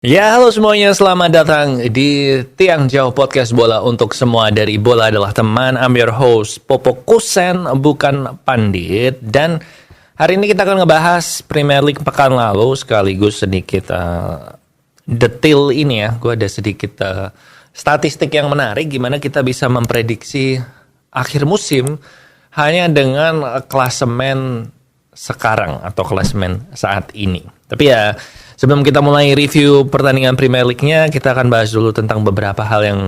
Ya, halo semuanya, selamat datang di Tiang Jauh Podcast Bola untuk semua dari Bola adalah teman. I'm your host, Popo Kusen, bukan Pandit. Dan hari ini kita akan ngebahas Premier League pekan lalu, sekaligus sedikit detail ini ya. Gue ada sedikit statistik yang menarik, gimana kita bisa memprediksi akhir musim hanya dengan klasemen sekarang atau klasemen saat ini. Tapi ya, sebelum kita mulai review pertandingan Premier League-nya, kita akan bahas dulu tentang beberapa hal yang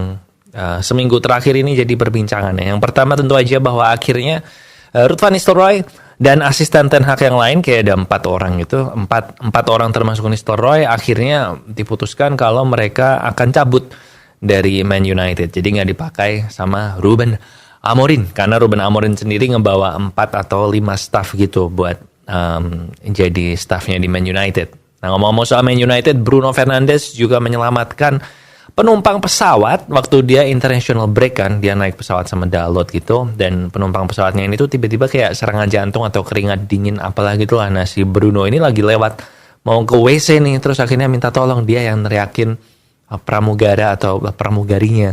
seminggu terakhir ini jadi perbincangan. Yang pertama tentu aja bahwa akhirnya Ruud van Nistelrooy dan asisten Ten Hag yang lain, kayak ada 4 orang gitu, 4 orang termasuk Nistelrooy, akhirnya diputuskan kalau mereka akan cabut dari Man United. Jadi nggak dipakai sama Ruben Amorim, karena Ruben Amorim sendiri ngebawa 4 atau 5 staff gitu buat jadi staffnya di Man United. Nah, ngomong-ngomong soal Man United, Bruno Fernandes juga menyelamatkan penumpang pesawat waktu dia international break kan. Dia naik pesawat sama Dalot gitu, dan penumpang pesawatnya ini tuh tiba-tiba kayak serangan jantung atau keringat dingin apalah gitu lah. Nah, si Bruno ini lagi lewat mau ke WC nih, terus akhirnya minta tolong, dia yang neriakin pramugara atau pramugarinya.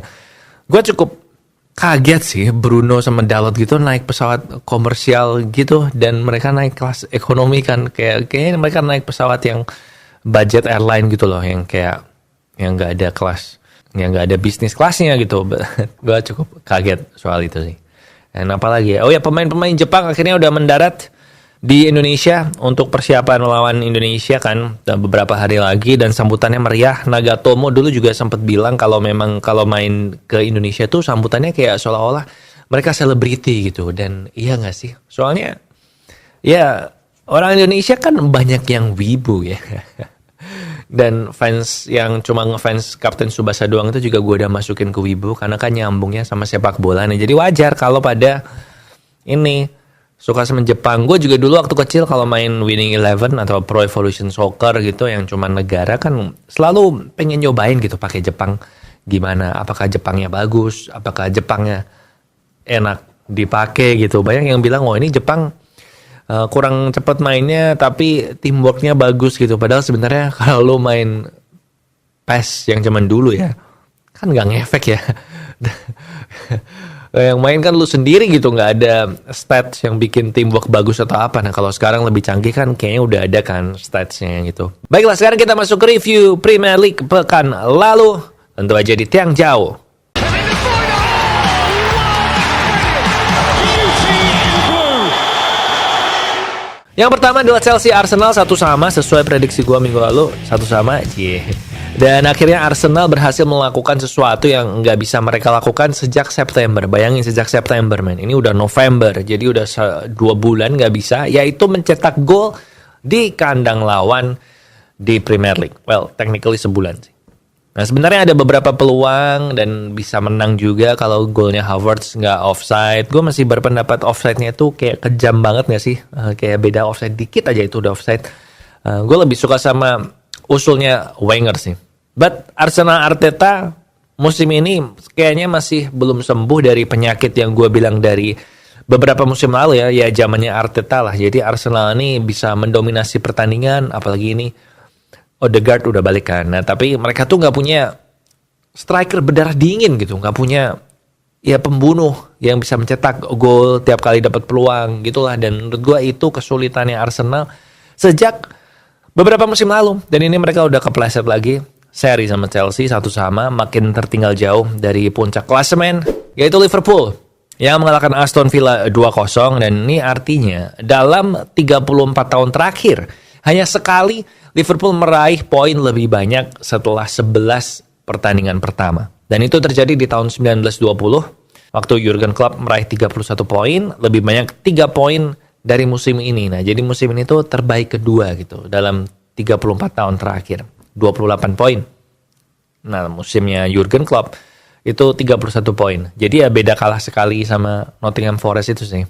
Gue cukup kaget sih Bruno sama Dalot gitu naik pesawat komersial gitu, dan mereka naik kelas ekonomi kan, kayaknya mereka naik pesawat yang budget airline gitu loh, yang kayak yang nggak ada kelas, yang nggak ada bisnis kelasnya gitu. Gue cukup kaget soal itu sih. Dan apalagi ya, oh ya, pemain-pemain Jepang akhirnya udah mendarat di Indonesia untuk persiapan melawan Indonesia kan beberapa hari lagi, dan sambutannya meriah. Nagatomo dulu juga sempat bilang kalau memang kalau main ke Indonesia tuh sambutannya kayak seolah-olah mereka selebriti gitu. Dan iya nggak sih? Soalnya ya orang Indonesia kan banyak yang wibu ya. Dan fans yang cuma ngefans Kapten Tsubasa doang itu juga gue udah masukin ke wibu, karena kan nyambungnya sama sepak bola nih. Jadi wajar kalau pada ini suka sama Jepang. Gue juga dulu waktu kecil kalau main Winning Eleven atau Pro Evolution Soccer gitu yang cuma negara kan selalu pengen nyobain gitu pakai Jepang gimana, apakah Jepangnya bagus, apakah Jepangnya enak dipakai gitu. Banyak yang bilang, oh ini Jepang kurang cepat mainnya tapi teamworknya bagus gitu. Padahal sebenarnya kalau lo main PES yang zaman dulu ya kan nggak ngefek ya. Yang main kan lu sendiri gitu, nggak ada stats yang bikin teamwork bagus atau apa. Nah, kalau sekarang lebih canggih kan kayaknya udah ada kan statsnya gitu. Baiklah, sekarang kita masuk ke review Premier League pekan lalu, tentu aja di Tiang Jauh. Yang pertama adalah Chelsea Arsenal 1-1 sesuai prediksi gua minggu lalu, 1-1. Dan akhirnya Arsenal berhasil melakukan sesuatu yang nggak bisa mereka lakukan sejak September. Bayangin, sejak September, men. Ini udah November, jadi udah 2 bulan nggak bisa, yaitu mencetak gol di kandang lawan di Premier League. Well, technically sebulan sih. Nah, sebenarnya ada beberapa peluang dan bisa menang juga kalau golnya Havertz nggak offside. Gue masih berpendapat offside-nya itu kayak kejam banget nggak sih? Kayak beda offside dikit aja itu udah offside. Gue lebih suka sama usulnya Wenger sih. But Arsenal Arteta musim ini kayaknya masih belum sembuh dari penyakit yang gue bilang dari beberapa musim lalu ya. Ya zamannya Arteta lah. Jadi Arsenal ini bisa mendominasi pertandingan, apalagi ini Odegaard udah balik kan. Nah, tapi mereka tuh nggak punya striker berdarah dingin gitu, nggak punya ya pembunuh yang bisa mencetak gol tiap kali dapat peluang gitulah. Dan menurut gue itu kesulitannya Arsenal sejak beberapa musim lalu. Dan ini mereka udah kepleset lagi, seri sama Chelsea 1-1, makin tertinggal jauh dari puncak klasemen, yaitu Liverpool yang mengalahkan Aston Villa 2-0. Dan ini artinya dalam 34 tahun terakhir hanya sekali Liverpool meraih poin lebih banyak setelah 11 pertandingan pertama. Dan itu terjadi di tahun 1920 waktu Jurgen Klopp meraih 31 poin, lebih banyak 3 poin dari musim ini. Nah, jadi musim ini tuh terbaik kedua gitu dalam 34 tahun terakhir, 28 poin. Nah, musimnya Jurgen Klopp itu 31 poin. Jadi ya beda kalah sekali sama Nottingham Forest itu sih.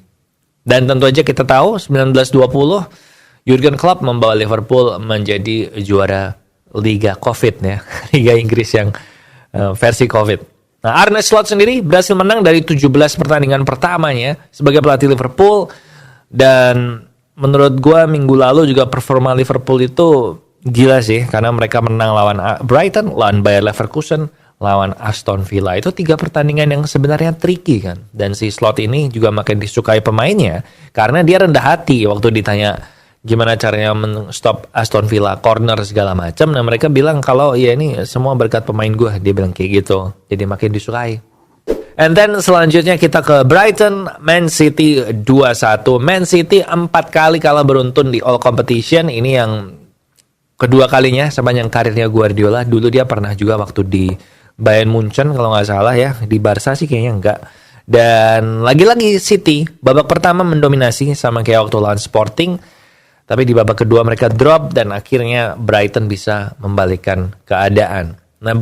Dan tentu aja kita tahu 1920 Jurgen Klopp membawa Liverpool menjadi juara Liga Covid ya, Liga Inggris yang versi Covid. Nah, Arne Slot sendiri berhasil menang dari 17 pertandingan pertamanya sebagai pelatih Liverpool. Dan menurut gue minggu lalu juga performa Liverpool itu gila sih karena mereka menang lawan Brighton, lawan Bayer Leverkusen, lawan Aston Villa. Itu 3 pertandingan yang sebenarnya tricky kan. Dan si Slot ini juga makin disukai pemainnya karena dia rendah hati waktu ditanya gimana caranya men-stop Aston Villa corner segala macam. Nah mereka bilang kalau ya ini semua berkat pemain gue. Dia bilang kayak gitu. Jadi makin disukai. And then selanjutnya kita ke Brighton, Man City 2-1. Man City 4 kali kalah beruntun di all competition. Ini yang kedua kalinya sepanjang karirnya Guardiola. Dulu dia pernah juga waktu di Bayern Munchen kalau nggak salah ya. Di Barca sih kayaknya enggak. Dan lagi-lagi City babak pertama mendominasi sama kayak waktu lawan Sporting. Tapi di babak kedua mereka drop dan akhirnya Brighton bisa membalikkan keadaan. Nah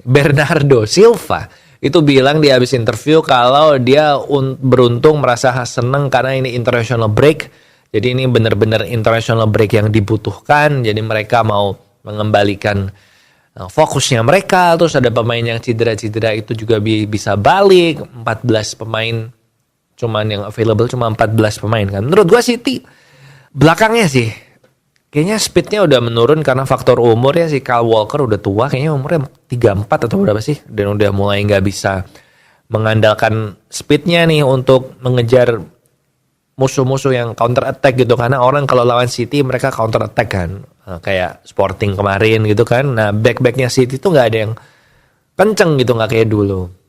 Bernardo Silva itu bilang di habis interview kalau dia beruntung merasa seneng karena ini international break. Jadi ini benar-benar international break yang dibutuhkan. Jadi mereka mau mengembalikan fokusnya mereka. Terus ada pemain yang cedera-cedera itu juga bisa balik. 14 pemain cuman yang available cuma 14 pemain kan. Menurut gua City belakangnya sih kayaknya speednya udah menurun karena faktor umur ya. Si Kyle Walker udah tua, kayaknya umurnya 34 atau berapa sih. Dan udah mulai gak bisa mengandalkan speednya nih untuk mengejar musuh-musuh yang counter attack gitu. Karena orang kalau lawan City mereka counter attack kan. Kayak Sporting kemarin gitu kan. Nah back-backnya City tuh gak ada yang kenceng gitu, gak kayak dulu.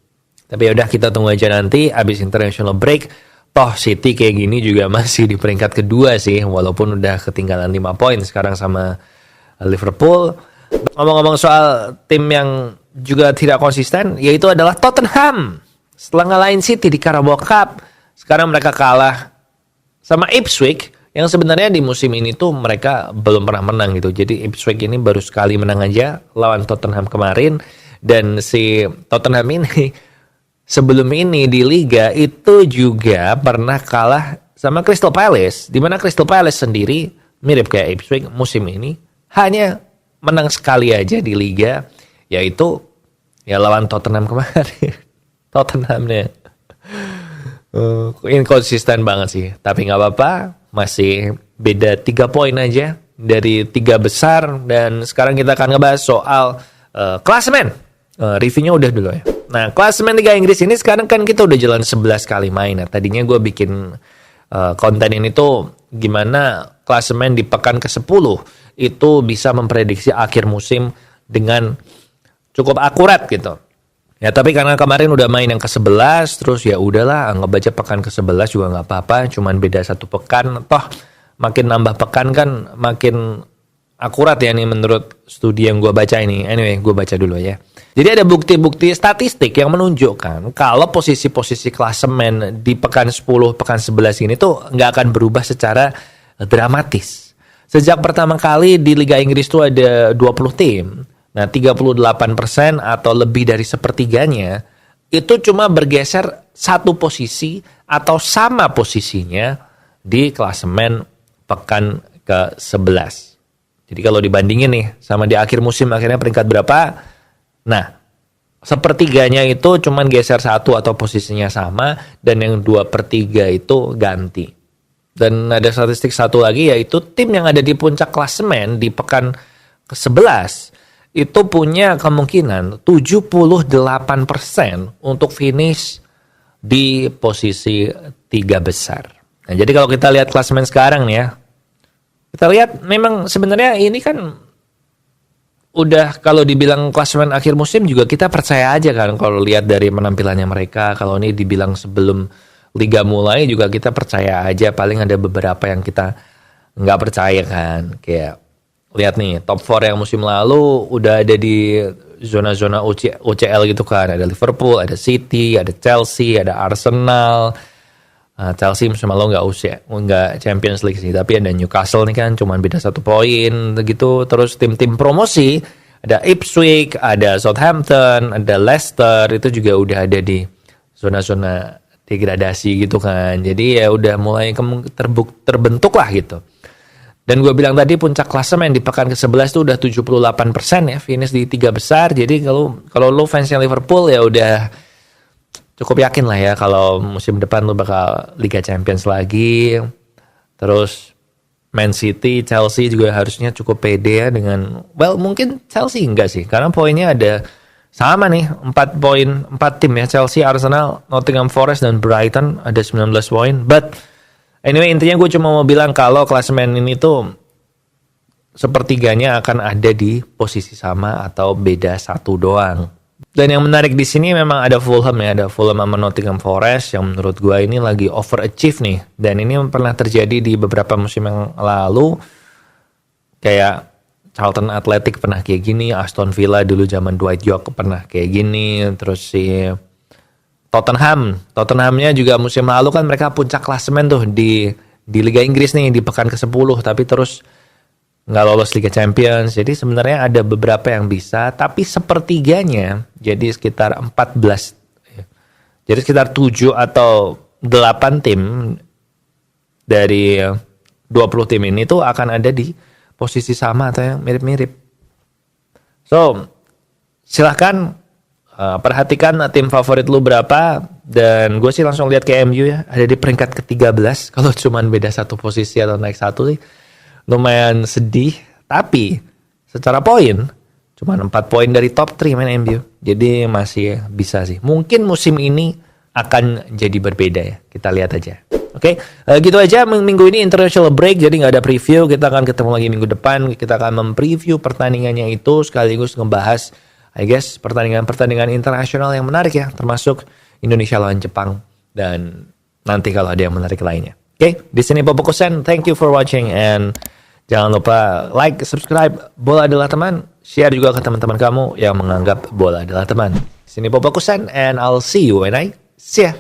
Tapi yaudah kita tunggu aja nanti abis international break. Toh City kayak gini juga masih di peringkat kedua sih. Walaupun udah ketinggalan 5 poin sekarang sama Liverpool. Ngomong-ngomong soal tim yang juga tidak konsisten, yaitu adalah Tottenham. Setelah ngalahin City di Carabao Cup, sekarang mereka kalah sama Ipswich. Yang sebenarnya di musim ini tuh mereka belum pernah menang gitu. Jadi Ipswich ini baru sekali menang aja lawan Tottenham kemarin. Dan si Tottenham ini sebelum ini di Liga itu juga pernah kalah sama Crystal Palace. Di mana Crystal Palace sendiri mirip kayak Ipswich musim ini hanya menang sekali aja di Liga, yaitu ya lawan Tottenham kemarin. Tottenhamnya inkonsisten banget sih. Tapi nggak apa-apa, masih beda 3 poin aja dari 3 besar. Dan sekarang kita akan ngebahas soal klasemen. Reviewnya udah dulu ya. Nah, klasemen Liga Inggris ini sekarang kan kita udah jalan 11 kali main. Nah, tadinya gue bikin konten ini tuh gimana klasemen di pekan ke-10 itu bisa memprediksi akhir musim dengan cukup akurat gitu. Ya, tapi karena kemarin udah main yang ke-11, terus ya udahlah, anggap aja pekan ke-11 juga nggak apa-apa, cuman beda 1 pekan. Toh makin nambah pekan kan makin akurat ya nih menurut studi yang gue baca ini. Anyway, gue baca dulu ya. Jadi ada bukti-bukti statistik yang menunjukkan kalau posisi-posisi klasemen di pekan 10, pekan 11 ini tuh nggak akan berubah secara dramatis. Sejak pertama kali di Liga Inggris tuh ada 20 tim. Nah, 38% atau lebih dari sepertiganya itu cuma bergeser 1 posisi atau sama posisinya di klasemen pekan ke-11. Jadi kalau dibandingin nih sama di akhir musim akhirnya peringkat berapa? Nah, sepertiganya itu cuman geser 1 atau posisinya sama, dan yang 2/3 itu ganti. Dan ada statistik satu lagi, yaitu tim yang ada di puncak klasemen di pekan ke-11 itu punya kemungkinan 78% untuk finish di posisi 3 besar. Nah, jadi kalau kita lihat klasemen sekarang nih ya, kita lihat memang sebenarnya ini kan udah, kalau dibilang klasemen akhir musim juga kita percaya aja kan kalau lihat dari penampilannya mereka. Kalau ini dibilang sebelum Liga mulai juga kita percaya aja. Paling ada beberapa yang kita nggak percaya kan. Kayak lihat nih top 4 yang musim lalu udah ada di zona-zona UCL gitu kan. Ada Liverpool, ada City, ada Chelsea, ada Arsenal. Chelsea musim lalu nggak Champions League sih, tapi ada Newcastle nih kan cuman beda 1 poin gitu. Terus tim-tim promosi ada Ipswich, ada Southampton, ada Leicester, itu juga udah ada di zona-zona degradasi gitu kan. Jadi ya udah mulai terbentuk lah gitu. Dan gue bilang tadi puncak klasemen di pekan ke-11 tuh udah 78% ya finish di 3 besar. Jadi kalau lo fansnya Liverpool ya udah cukup yakin lah ya kalau musim depan lu bakal Liga Champions lagi. Terus Man City, Chelsea juga harusnya cukup pede ya dengan, well mungkin Chelsea enggak sih, karena poinnya ada sama nih, 4 poin, 4 tim ya, Chelsea, Arsenal, Nottingham Forest, dan Brighton ada 19 poin. But anyway, intinya gue cuma mau bilang kalau klasemen ini tuh sepertiganya akan ada di posisi sama atau beda 1 doang. Dan yang menarik di sini memang ada Fulham ya, ada Fulham sama Nottingham Forest yang menurut gue ini lagi overachieve nih. Dan ini pernah terjadi di beberapa musim yang lalu. Kayak Charlton Athletic pernah kayak gini, Aston Villa dulu zaman Dwight Yorke pernah kayak gini, terus si Tottenhamnya juga musim lalu kan mereka puncak klasemen tuh di Liga Inggris nih di pekan ke-10, tapi terus nggak lolos Liga Champions. Jadi sebenarnya ada beberapa yang bisa, tapi sepertiganya jadi sekitar 14. Jadi sekitar 7 atau 8 tim dari 20 tim ini tuh akan ada di posisi sama atau yang mirip-mirip. So, silahkan perhatikan tim favorit lu berapa. Dan gue sih langsung lihat ke MU ya, ada di peringkat ke-13. Kalau cuman beda 1 posisi atau naik 1 sih lumayan sedih, tapi secara poin cuma 4 poin dari top 3 main MU. Jadi masih bisa sih. Mungkin musim ini akan jadi berbeda ya. Kita lihat aja. Oke, gitu aja minggu ini international break, jadi nggak ada preview. Kita akan ketemu lagi minggu depan. Kita akan mempreview pertandingannya itu sekaligus ngebahas, I guess, pertandingan internasional yang menarik ya, termasuk Indonesia lawan Jepang dan nanti kalau ada yang menarik lainnya. Oke, di sini Bobo Kusen. Thank you for watching and jangan lupa like, subscribe. Bola adalah teman. Share juga ke teman-teman kamu yang menganggap bola adalah teman. Di sini Bobo Kusen and I'll see you when I see ya.